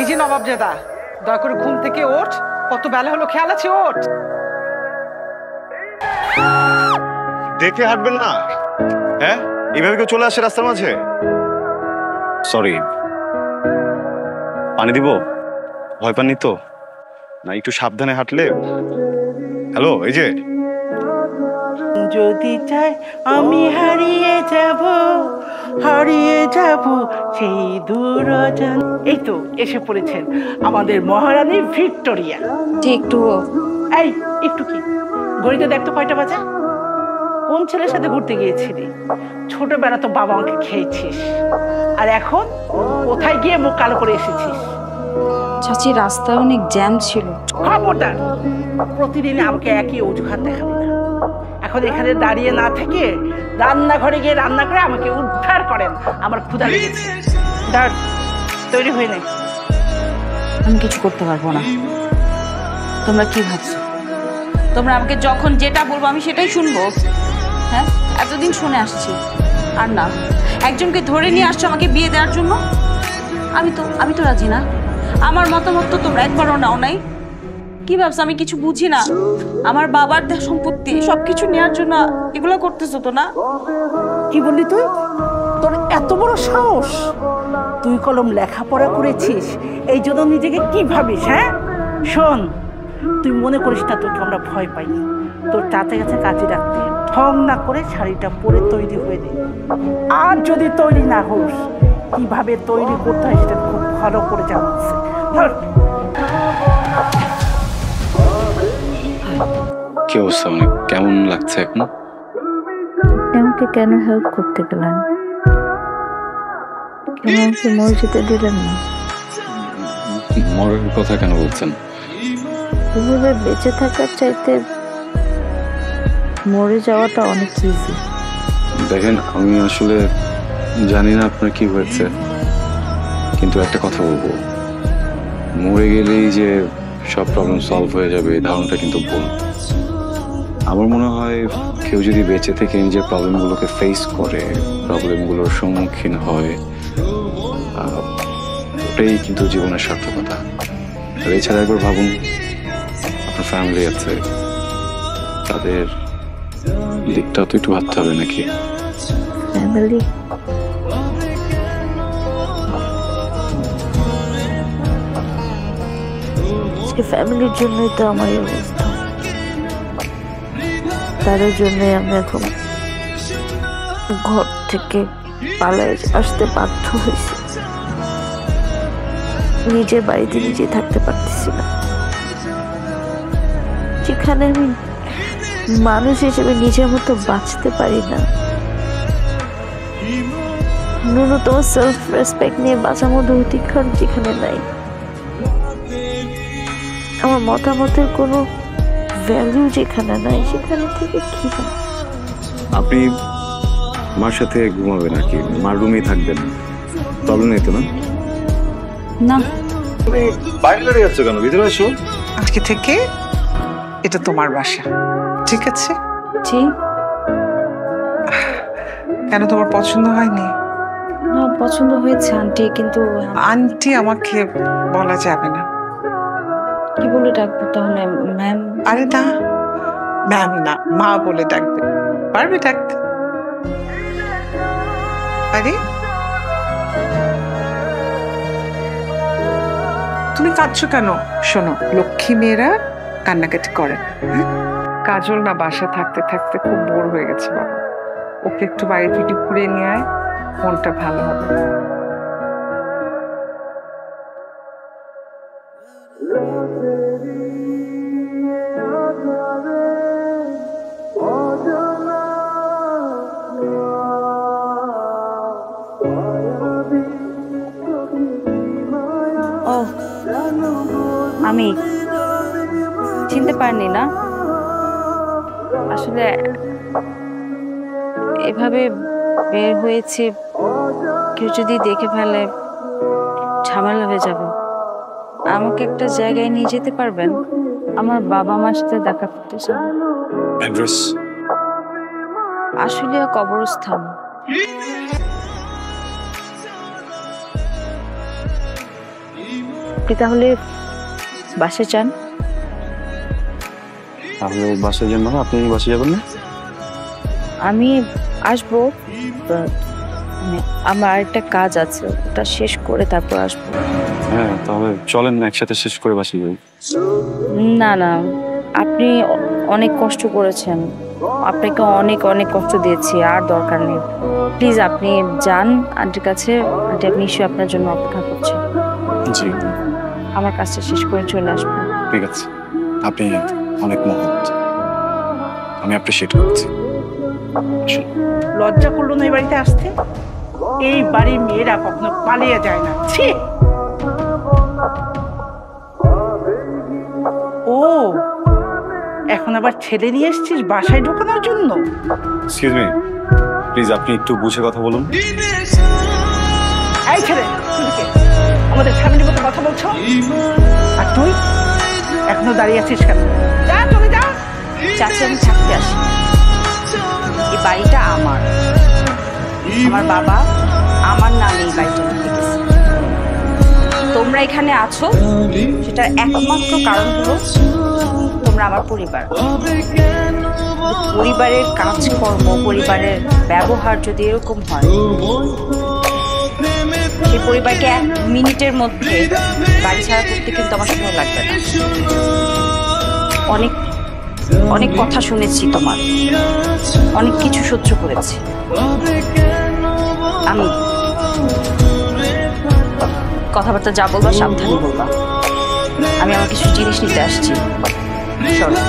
এই যে নবাবজাদা, দয়া করে ঘুম থেকে ওঠ, কত বেলা হলো খেয়াল আছে? ওঠ। দেখে হাঁটবেন না, হ্যাঁ? এইভাবে কেউ চলে আসে রাস্তার মাঝে? সরি, পানি দিব? ভয় পাননি তো? না একটু সাবধানে হাঁটলে। হ্যালো, এই যে যদি চাই আমি হারিয়ে যাব সেই দূর অজান। এই তো এসে পড়েছেন আমাদের মহারানী ভিক্টোরিয়া। একটু এই একটু কি, ঘড়িতে দেখতো কয়টা বাজে? কোন ছেলের সাথে ঘুরতে গিয়েছিলি? ছোটবেলা তো বাবা আমাকে খেয়েছিস, আর এখন কোথায় গিয়ে মুখ কালো করে এসেছিস? চাচি, রাস্তায় অনেক জ্যাম ছিল। খবরদার, প্রতিদিন আমাকে একই অজুহাত দেখাবি না। এখন এখানে দাঁড়িয়ে না থেকে রান্নাঘরে গিয়ে রান্না করে আমাকে উদ্ধার করেন, আমার ক্ষুধা লেগেছে। দাঁড়, তৈরি হয়ে নে। আমি কিছু করতে পারবো না। তোমরা কি ভাবছো? তোমরা আমাকে যখন যেটা বলবো আমি সেটাই শুনবো? হ্যাঁ, এতদিন শুনে আসছি, আর না একজনকে ধরে নিয়ে আসছো আমাকে বিয়ে দেওয়ার জন্য। আমি তো রাজি না। আমার মতামত তো তোমরা একবারও নাও নাই। কি ভাবছো আমি কিছু বুঝি না? আমার বাবার সম্পত্তি সবকিছু নেওয়ার জন্য এগুলো করতেছো তো না? কি বললি তুই? তোর এত বড় সাহস! তুই কলম লেখাপড়া করেছিস, এই জন্য নিজেকে কি ভাবিস? হ্যাঁ শোন, তুই মনে করিস না তোকে আমরা ভয় পাই। তোর চাচা কাছে কাজে রাখতে ঠং না করে শাড়িটা পরে তৈরি হয়ে নে। আর যদি তৈরি না হোস, কিভাবে তৈরি করতে হয় সেটা খুব ভালো করে জানছে। কি অবস্থা, মানে কেমন লাগছে এখন? আমাকে কেন হেল্প করতে গেলেন? কেন আমাকে মরে যেতে দিলেন না? মরার কথা কেন বলছেন? এভাবে বেঁচে থাকার চাইতে মরে যাওয়াটা অনেক ইজি। দেখেন, আমি আসলে জানি না আপনার কি হয়েছে, কিন্তু একটা কথা বলবো, মরে গেলেই যে সব প্রবলেম সলভ হয়ে যাবে এই ধারণাটা কিন্তু ভুল। আমার মনে হয় কেউ যদি বেঁচে থেকে নিজের প্রবলেমগুলোকে ফেস করে, প্রবলেমগুলোর সম্মুখীন হয়, ওটাই কিন্তু জীবনের সার্থকতা। আর এছাড়া একবার ভাবুন, আপনার ফ্যামিলি আছে, তাদের দিকটাও তো একটু ভাবতে হবে নাকি? ফ্যামিলি? ফ্যামিলির জন্যই তো আমার এই অবস্থা। তাদের জন্যই আমি এখন ঘর থেকে পালায় আসতে বাধ্য হয়েছি। নিজের বাড়িতে নিজে থাকতে পারতেছি না, যেখানে আমি মানুষ হিসেবে নিজের মতো বাঁচতে পারি না। ন্যূনতম সেলফ রেসপেক্ট নিয়ে বাঁচার মধ্যে অধিকার যেখানে নাই, আমার মতামতের কোনো ভ্যালু যেখানে নাই, সেখানে থেকে কি হয়? আপনি মার সাথে ঘুমাবেন নাকি মার রুমেই থাকবেন? প্রবলেম নেই তো না? না। তুমি বাইরে দাঁড়িয়ে যাচ্ছ কেন? ভিতরে এসো। আজকে থেকে এটা তোমার বাসা, ঠিক আছে? জি। কেন, তোমার পছন্দ হয়নি? না, পছন্দ হয়েছে আন্টি, কিন্তু আন্টি আমাকে বলা যাবে না। কি বলে ডাকবো তাহলে? ম্যাম? আরে না, ম্যাম না, মা বলে ডাকবে। পারবে ডাকতে? আরে তুমি কাঁদছো কেন? শোনো, লক্ষ্মী মেয়েরা কান্নাকাটি করে না। কাজল না বাসা থাকতে থাকতে খুব বোর হয়ে গেছে বাবা, ওকে একটু বাইরে থেকে ঘুরে নিয়ে আয়, মনটা ভালো হবে। ও, আমি চিনতে পারিনি না আসলে। এভাবে বের হয়েছে, কেউ যদি দেখে ফেলে ঝামেলা হয়ে যাবে। আমাকে একটা জায়গায় নিয়ে যেতে পারবেন? আমার বাবা মার সাথে দেখা করতে চান। অ্যাড্রেস? আশুলিয়া কবরস্থান। আপনি তাহলে বাসে যান। তাহলে বাসায় যান মানে আপনি বাসে যাবেন না? আমি আসবো, আমার একটা কাজ আছে, ওটা শেষ করে তারপর আসবো। হ্যাঁ, তাহলে চলেন না একসাথে শেষ করে বাসে যাই। না না, আপনি অনেক কষ্ট করেছেন, আপনাকে অনেক অনেক কষ্ট দিয়েছি, আর দরকার নেই। প্লিজ আপনি যান আন্টির কাছে, আন্টি আপনি নিশ্চয়ই আপনার জন্য অপেক্ষা করছে। জি আমার কাজটা শেষ করে চলে আসবো। ঠিক আছে, আপনি অনেক মহৎ, আমি অ্যাপ্রিশিয়েট করছি। লজ্জা করলো না এই বাড়িতে আসতে? এই বাড়ির মেয়েরা কখনো পালিয়ে যায় না। ছি! ও এখন আবার ছেলে নিয়ে এসেছিস বাসায় ঢোকানোর জন্য? এক্সকিউজ মি, প্লিজ আপনি একটু বুঝে কথা বলুন। এই ছেলে, তুমি কে? আমাদের ফ্যামিলির মতো কথা বলছো? আর তুই এখনো দাঁড়িয়ে আছিস কেন? যা, চলে যা। চাচি আমি থাকতে আসি, এই বাড়িটা আমার, আমার বাবা আমার নামে এই বাড়িটা নিতে গেছে। তোমরা এখানে আছো সেটার একমাত্র কারণ হলো তোমরা আমার পরিবার। পরিবারের কাজকর্ম, পরিবারের ব্যবহার যদি এরকম হয়, সেই পরিবারকে 1 মিনিটের মধ্যে বাড়ি ছাড়া করতে কিন্তু আমার সময় লাগবে না। অনেক অনেক কথা শুনেছি তোমার, অনেক কিছু সহ্য করেছি আমি। কথাবার্তা যা বলবা সাবধানে বলবা। আমি আমার কিছু জিনিস নিতে আসছি। চলো।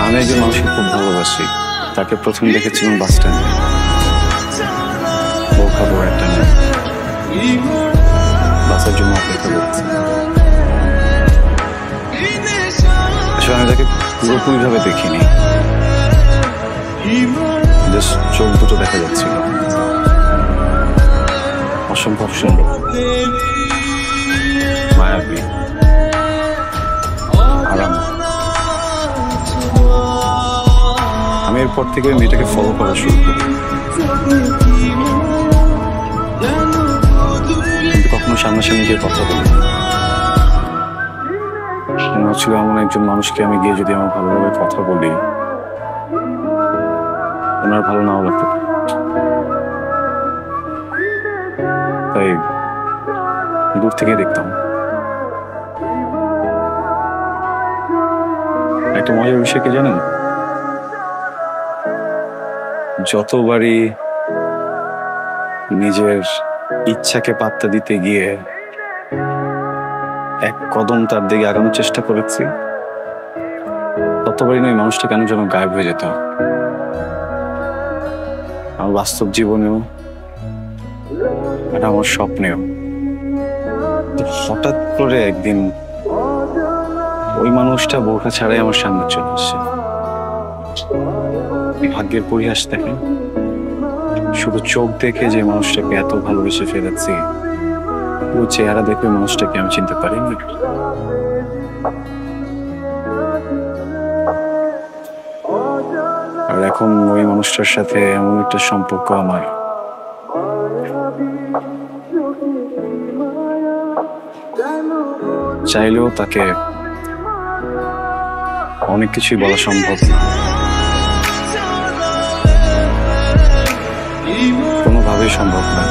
আমি একজন মানুষকে খুব ভালোবাসি, তাকে প্রথম দেখেছিলাম বাস স্ট্যান্ডে। বউ খাবো একটা মেয়ে, বাসের জন্য অপেক্ষা করছি। আসলে আমি তাকে পুরোপুরি ভাবে দেখিনি, জাস্ট চোখ দুটো দেখা যাচ্ছিল। অসম্ভব সুন্দর, মায়াবী, আরাম। আমি এরপর থেকে ওই মেয়েটাকে ফলো করা শুরু করি, কিন্তু কখনো সামনাসামনি গিয়ে কথা বলি। মনে হচ্ছিল এমন একজন মানুষকে আমি গিয়ে যদি আমার ভালোভাবে কথা বলি, ওনার ভালো নাও লাগতে পারে। তাই দূর থেকে দেখতাম। একটা মজার বিষয় কি জানেন? যতবারই নিজের ইচ্ছাকে পাত্তা দিতে গিয়ে এক কদম তার দিকে আগানোর চেষ্টা করেছি, ততবারই নয় মানুষটা কেন যেন গায়েব হয়ে যেত। আমার বাস্তব জীবনেও আর আমার স্বপ্নেও। হঠাৎ করে একদিন ওই মানুষটা বোরখা ছাড়াই আমার সামনে চলে আসে। ভাগ্যের পরিহাস দেখেন, শুধু চোখ দেখে যে মানুষটাকে এত ভালোবেসে ফেলেছি, পুরো চেহারা দেখে মানুষটাকে আমি চিনতে পারিনি। আর এখন ওই মানুষটার সাথে এমন একটা সম্পর্ক আমার, চাইলেও তাকে অনেক কিছুই বলা সম্ভব না, কোনোভাবেই সম্ভব না।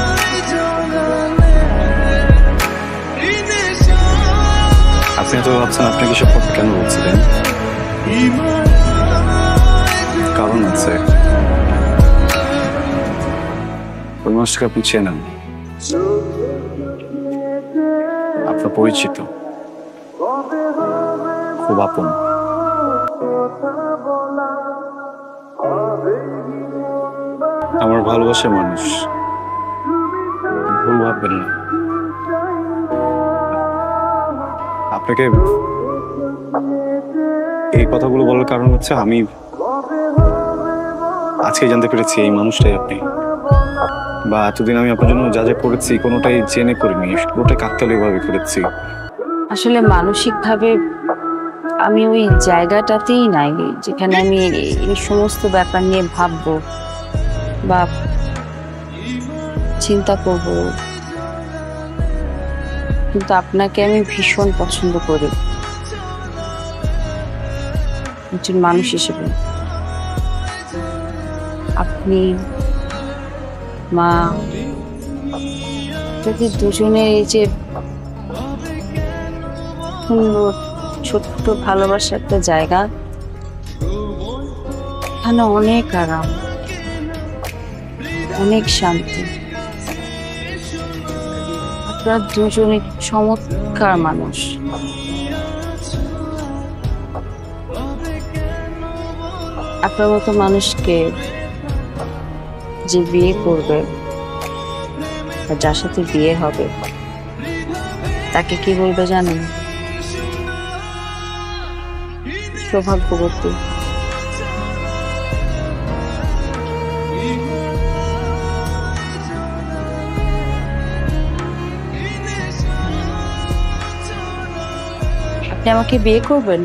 আপনি তো ভাবছেন আপনাকে সব কথা কেন বলছিলেন? কারণ আছে। ওই মানুষটাকে আপনি চেনেন, আপনার পরিচিত, খুব আপন। আমার ভালোবাসার মানুষ, ভুল ভাববেন না। আপনাকে এই কথাগুলো বলার কারণ হচ্ছে আমি আজকে জানতে পেরেছি এই মানুষটাই আপনি। বা এতদিন আমি আপনার জন্য যা যা করেছি কোনোটাই জেনে করিনি, পুরোটাই কাকতালীয়ভাবে করেছি। আসলে মানসিকভাবে আমি ওই জায়গাটাতেই নাই যেখানে আমি এই সমস্ত ব্যাপার নিয়ে ভাববো বা চিন্তা করব। কিন্তু আপনাকে আমি ভীষণ পছন্দ করি একজন মানুষ হিসেবে। আপনি মা যদি দুজনে এই যে সুন্দর ছোট্ট ভালোবাসার একটা জায়গা, এখানে অনেক আরাম, অনেক শান্তি। আপনারা দুজনে চমৎকার মানুষ। আপনার মতো মানুষকে যে বিয়ে করবে বা যার সাথে বিয়ে হবে তাকে কি বলবে জানেন? সৌভাগ্যবতী। আপনি আমাকে বিয়ে করবেন?